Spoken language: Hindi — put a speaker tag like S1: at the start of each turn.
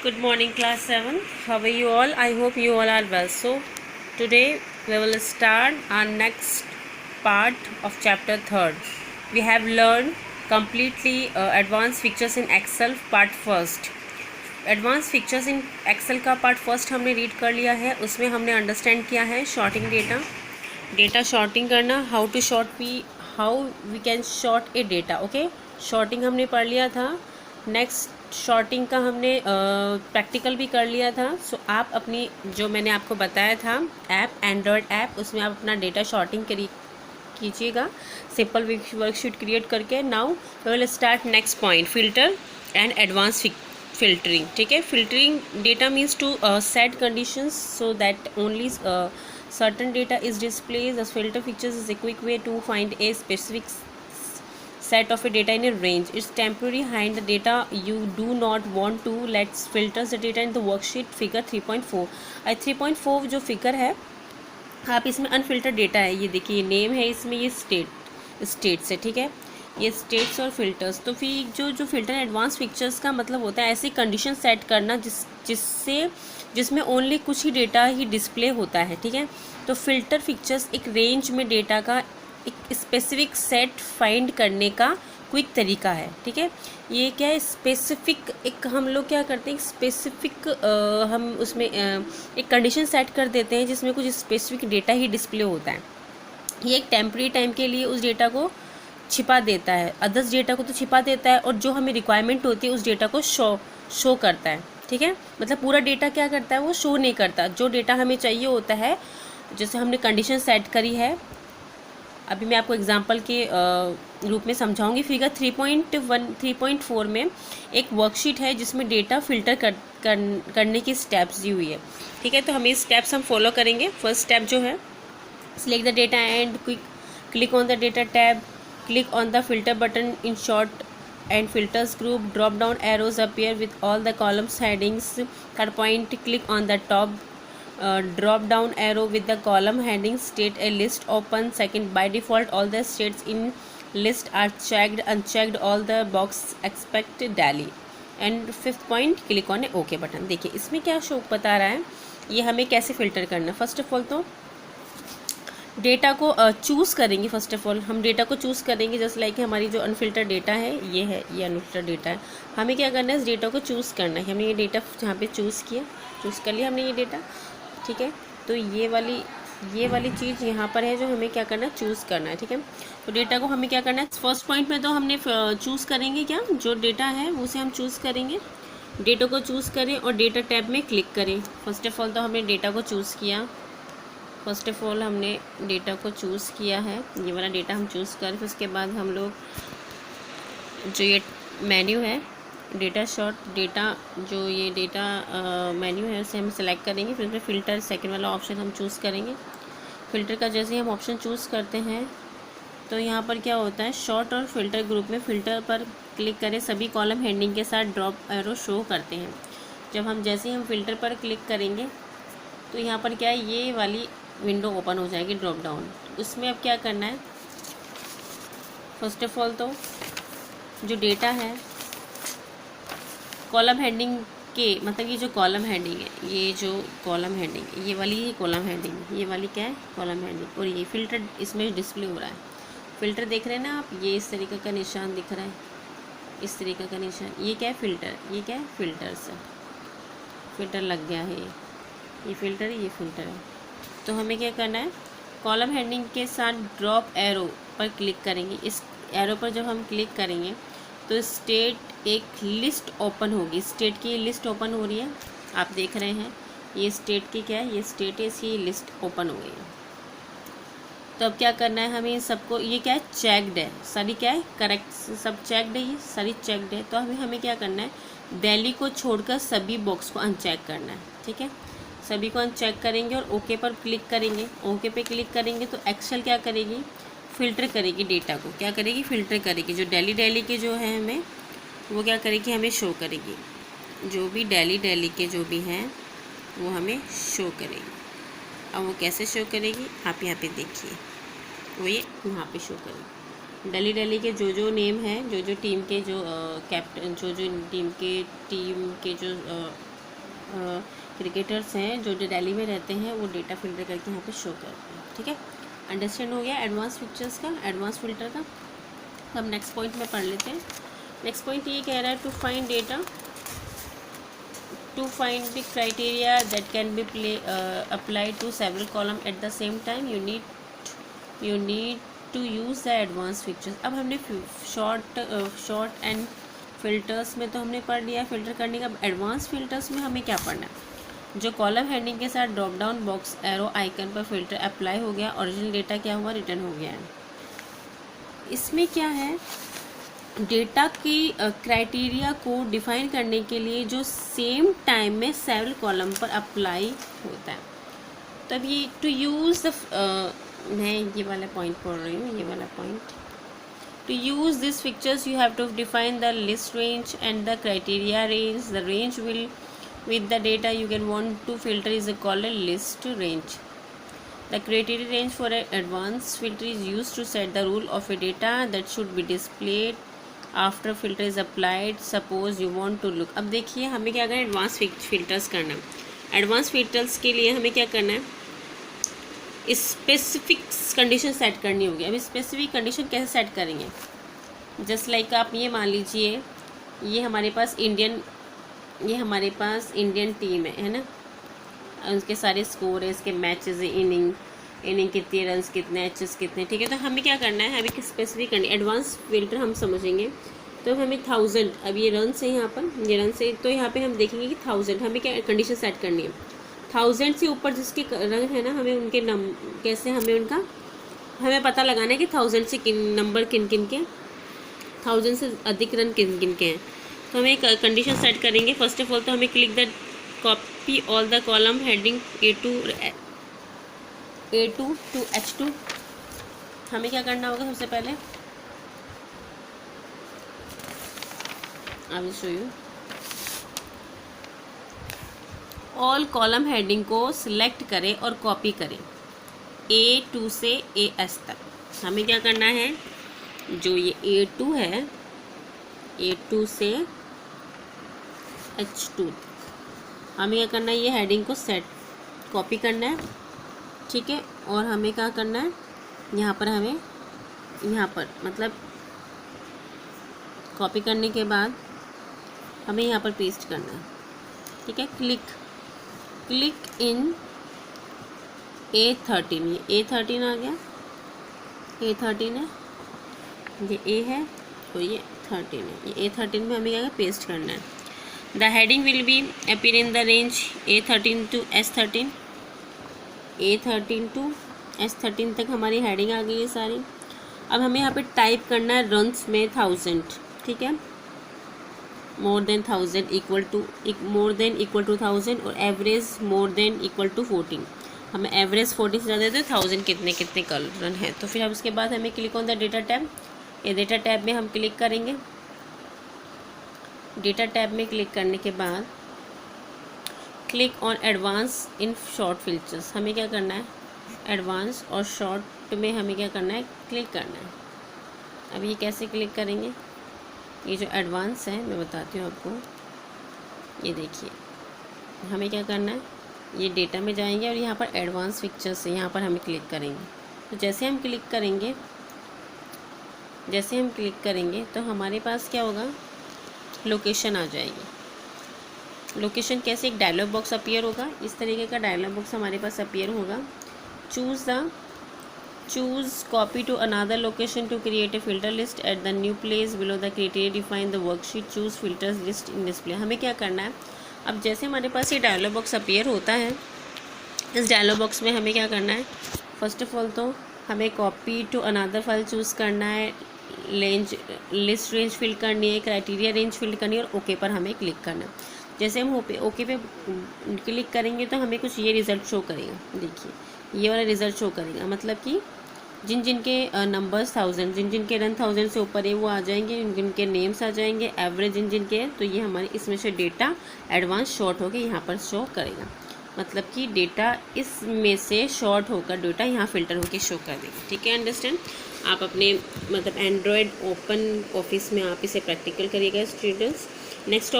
S1: Good morning, class 7. How are you all? I hope you all are well. So, today we will start our next part of chapter 3rd. We have learned completely advanced features in Excel part first. Advance features in Excel का पार्ट फर्स्ट हमने रीड कर लिया है. उसमें हमने अंडरस्टैंड किया है शॉर्टिंग डेटा शॉर्टिंग करना, how we can sort a data. Okay, sorting हमने पढ़ लिया था. नेक्स्ट शॉर्टिंग का हमने प्रैक्टिकल भी कर लिया था. सो आप अपनी जो मैंने आपको बताया था ऐप, एंड्रॉयड ऐप, उसमें आप अपना डेटा शॉर्टिंग कीजिएगा सिंपल वर्कशीट क्रिएट करके. Now we will start next point, filter and advance filtering. ठीक है, filtering data means to set conditions so that only certain data is displayed. The filter features is a quick way to find a specific set of a data in a range. It's temporary hide the data you do not want to. Let's filter the data in the worksheet figure 3.4. 3.4 जो फिगर है, आप इसमें अनफिल्टर डेटा है. ये देखिए, नेम है इसमें, ये स्टेट्स है. ठीक है, ये स्टेट्स और फिल्टर्स. तो फिर जो फिल्टर एडवांस फीचर्स का मतलब होता है ऐसी कंडीशन सेट करना जिसमें ओनली कुछ ही डेटा ही डिस्प्ले होता है. ठीक है, तो फिल्टर फीचर्स एक रेंज में डेटा का एक स्पेसिफिक सेट फाइंड करने का क्विक तरीका है. ठीक है, ये क्या है, स्पेसिफिक एक हम लोग क्या करते हैं, स्पेसिफिक हम उसमें एक कंडीशन सेट कर देते हैं जिसमें कुछ स्पेसिफिक डेटा ही डिस्प्ले होता है. ये एक टेम्परेरी टाइम के लिए उस डेटा को छिपा देता है, अदर्स डेटा को तो छिपा देता है, और जो हमें रिक्वायरमेंट होती है उस डेटा को शो करता है. ठीक है, मतलब पूरा डेटा क्या करता है, वो शो नहीं करता. जो डेटा हमें चाहिए होता है, जैसे हमने कंडीशन सेट करी है, अभी मैं आपको एग्जांपल के रूप में समझाऊंगी. फिगर 3.4 में एक वर्कशीट है जिसमें डेटा फिल्टर करने की स्टेप्स दी हुई है. ठीक है, तो हमें स्टेप्स हम फॉलो करेंगे. फर्स्ट स्टेप जो है, select the data and click on the data tab. Click on the filter button in sort and filters group. Drop down arrows appear with all the columns headings. Third point, click on the top drop down arrow with the column headings. State a list open. Second, by default all the states in list are checked. Unchecked all the box expect daily. And fifth point, click on a OK button. देखिए इसमें क्या शो बता रहा है, ये हमें कैसे फिल्टर करना. फर्स्ट ऑफ ऑल तो डेटा को चूज़ करेंगे. फर्स्ट ऑफ ऑल हम डेटा को चूज़ करेंगे, जस्ट लाइक हमारी जो अनफिल्टर डेटा है, ये अनफिल्टर डेटा है. हमें क्या करना है, इस डेटा को चूज़ करना है. हमने ये डेटा यहाँ पे चूज़ कर लिया हमने ये डेटा. ठीक है, तो ये वाली चीज़ यहाँ पर है जो हमें क्या करना है, चूज़ करना है. ठीक है, तो डेटा को हमें क्या करना है, फर्स्ट पॉइंट में तो हमने चूज़ करेंगे क्या, जो डेटा है उसे हम चूज़ करेंगे. डेटा को चूज़ करें और डेटा टैब में क्लिक करें. फर्स्ट ऑफ ऑल तो हमने डेटा को चूज़ किया. फर्स्ट ऑफ ऑल हमने डेटा को चूज़ किया है, ये वाला डेटा हम चूज़ करें. फिर उसके बाद हम लोग जो ये मेन्यू है, डेटा शॉर्ट डेटा, जो ये डेटा मेन्यू है उसे हम सेलेक्ट करेंगे. फिर उसमें फ़िल्टर सेकंड वाला ऑप्शन हम चूज़ करेंगे. फ़िल्टर का जैसे ही हम ऑप्शन चूज़ करते हैं तो यहाँ पर क्या होता है, शॉर्ट और फिल्टर ग्रुप में फ़िल्टर पर क्लिक करें. सभी कॉलम हेडिंग के साथ ड्रॉप एरो शो करते हैं. जब हम जैसे ही हम फ़िल्टर पर क्लिक करेंगे तो यहाँ पर क्या है, ये वाली विंडो ओपन हो जाएगी, ड्रॉप डाउन. उसमें अब क्या करना है, फर्स्ट ऑफ ऑल तो जो डेटा है कॉलम हेडिंग के, मतलब ये जो कॉलम हेडिंग है, ये जो कॉलम हेडिंग है, ये वाली कॉलम हेडिंग, ये वाली क्या है, कॉलम हेडिंग, और ये फिल्टर इसमें डिस्प्ले हो रहा है. फिल्टर देख रहे हैं ना आप, ये इस तरीके का निशान दिख रहा है, इस तरीके का निशान, ये क्या है, फिल्टर, ये क्या है, फिल्टर्स है. फिल्टर लग गया है, ये फिल्टर है, ये फिल्टर है. तो हमें क्या करना है, कॉलम हेडिंग के साथ ड्रॉप एरो पर क्लिक करेंगे. इस एरो पर जब हम क्लिक करेंगे तो स्टेट एक लिस्ट ओपन होगी. स्टेट की लिस्ट ओपन हो रही है, आप देख रहे हैं, ये स्टेट की क्या है, ये स्टेट है, इसकी लिस्ट ओपन हो गई है. तो अब क्या करना है हमें सबको, ये क्या है, चेक्ड है, सारी क्या है, करेक्ट, सब चेक्ड है, ये सारी चेक्ड है. तो हमें क्या करना है, दिल्ली को छोड़कर सभी बॉक्स को अनचेक करना है. ठीक है, सभी को अनचेक करेंगे और ओके पर क्लिक करेंगे. ओके पे क्लिक करेंगे तो एक्सेल क्या करेगी, फ़िल्टर करेगी डेटा को. क्या करेगी, फ़िल्टर करेगी. जो डेली के जो है हमें, वो क्या करेगी, हमें शो करेगी. जो भी डेली के जो भी हैं वो हमें शो करेगी. अब वो कैसे शो करेगी, आप यहाँ पे देखिए, वो ये यहाँ पे शो करेगी. डेली के जो नेम है, जो टीम के जो कैप्टन, जो टीम के जो क्रिकेटर्स हैं जो दिल्ली में रहते हैं, वो डेटा फिल्टर करके यहाँ पे शो करते हैं। ठीक है, अंडरस्टैंड हो गया एडवांस पिक्चर्स का, एडवांस फिल्टर का। हम नेक्स्ट पॉइंट में पढ़ लेते हैं। नेक्स्ट पॉइंट ये कह रहा है, to find data, to find the criteria that can be applied to several column at the same time, you need to use the advanced features। अब हमने शॉर्ट एंड फिल्टर्स में तो हमने पढ़ लिया फिल्टर करने का। एडवांस फिल्टर्स में हमें क्या पढ़ना है, जो कॉलम हेडिंग के साथ drop down box arrow icon पर फिल्टर अप्लाई हो गया, ओरिजिनल डेटा क्या हुआ, रिटर्न हो गया है। इसमें क्या है, डेटा की क्राइटेरिया को डिफाइन करने के लिए जो सेम टाइम में सेवरल कॉलम पर अप्लाई होता है। तब ये टू यूज़ द मैं ये वाला पॉइंट पढ़ रही हूँ, ये वाला point. To use this pictures you have to define the list range and the criteria range. The range will with the data you can want to filter is called a list range. The criteria range for an advanced filter is used to set the rule of a data that should be displayed after filter is applied. Suppose you want to look, अब देखिए हमें क्या करना है, एडवांस फिल्टर्स करना है। एडवांस फिल्टर्स के लिए हमें क्या करना है, स्पेसिफिक कंडीशन सेट करनी होगी। अब स्पेसिफिक कंडीशन कैसे सेट करेंगे, जस्ट लाइक आप ये मान लीजिए ये हमारे पास इंडियन टीम है ना, उसके सारे स्कोर है, इसके मैचेस है, इनिंग कितने, रन्स कितने, एचेस कितने। ठीक है, तो हमें क्या करना है, अभी स्पेसिफिक एडवांस फिल्टर हम समझेंगे। तो हमें 1000, अब ये रन्स है यहाँ पर, ये रन्स है, तो यहाँ पे हम देखेंगे कि 1000 हमें क्या कंडीशन सेट करनी है। 1000 से ऊपर जिसके रन है ना, हमें उनके कैसे हमें पता लगाना है कि 1000 से नंबर किन किन के, 1000 से अधिक रन किन किन के हैं। तो हमें एक कंडीशन सेट करेंगे। फर्स्ट ऑफ ऑल तो हमें click the copy all the column heading A2 to H2। हमें क्या करना होगा, सबसे पहले I will show you, all column heading को सिलेक्ट करें और कॉपी करें A2 से AS तक। हमें क्या करना है, जो ये A2 है, A2 से H2 हमें क्या करना है, ये हेडिंग को कॉपी करना है। ठीक है, और हमें क्या करना है, यहाँ पर मतलब कॉपी करने के बाद हमें यहाँ पर पेस्ट करना है। ठीक है, क्लिक इन A13, ये A13 आ गया, A13 है, ये A है और ये 13 है, ये A13 में हमें क्या पेस्ट करना है। The heading will be appear in the range A13 to S13, A13 to S13 तक हमारी हेडिंग आ गई है सारी। अब हमें यहाँ पे टाइप करना है रन्स में 1000। ठीक है, मोर देन 1000 इक्वल टू 1000 और average more than equal to 14। हमें एवरेज 40 से ज़्यादा है तो 1000 कितने रन है। तो फिर अब उसके बाद हमें click on the data tab, ये डेटा टैब में हम क्लिक करेंगे। डेटा टैब में क्लिक करने के बाद click on advance in short features. हमें क्या करना है, एडवांस और शॉर्ट में हमें क्या करना है, क्लिक करना है। अब ये कैसे क्लिक करेंगे, ये जो एडवांस है मैं बताती हूँ आपको। ये देखिए हमें क्या करना है, ये डेटा में जाएंगे और यहाँ पर एडवांस फीचर्स है, यहाँ पर हमें क्लिक करेंगे। तो जैसे हम क्लिक करेंगे तो हमारे पास क्या होगा, लोकेशन आ जाएगी। लोकेशन कैसे, एक डायलॉग बॉक्स अपीयर होगा, इस तरीके का डायलॉग बॉक्स हमारे पास अपीयर होगा। Choose copy to another location to create a filter list at the new place below the criteria define the worksheet choose filters list in display. हमें क्या करना है, अब जैसे हमारे पास ये डायलॉग बॉक्स अपीयर होता है, इस डायलॉग बॉक्स में हमें क्या करना है, फर्स्ट ऑफ ऑल तो हमें copy to another file choose करना है, लिस्ट रेंज फिल करनी है, क्राइटेरिया रेंज फिल करनी है और ओके पर हमें क्लिक करना है। जैसे हम ओके पे क्लिक करेंगे तो हमें कुछ ये रिज़ल्ट शो करेगा। देखिए ये वाला रिज़ल्ट शो करेगा, मतलब कि जिन के नंबर्स 1000, जिन के रन 1000 से ऊपर है वो आ जाएंगे, जिनके नेम्स आ जाएंगे, एवरेज जिन के, तो ये हमारे इसमें से डेटा एडवांस शॉर्ट होकर यहाँ पर शो करेगा। मतलब कि डेटा इसमें से शॉर्ट होकर डेटा यहाँ फिल्टर होकर शो कर देगा। ठीक है, अंडरस्टैंड। आप अपने एंड्रॉयड ओपन ऑफिस में आप इसे प्रैक्टिकल करिएगा स्टूडेंट्स। नेक्स्ट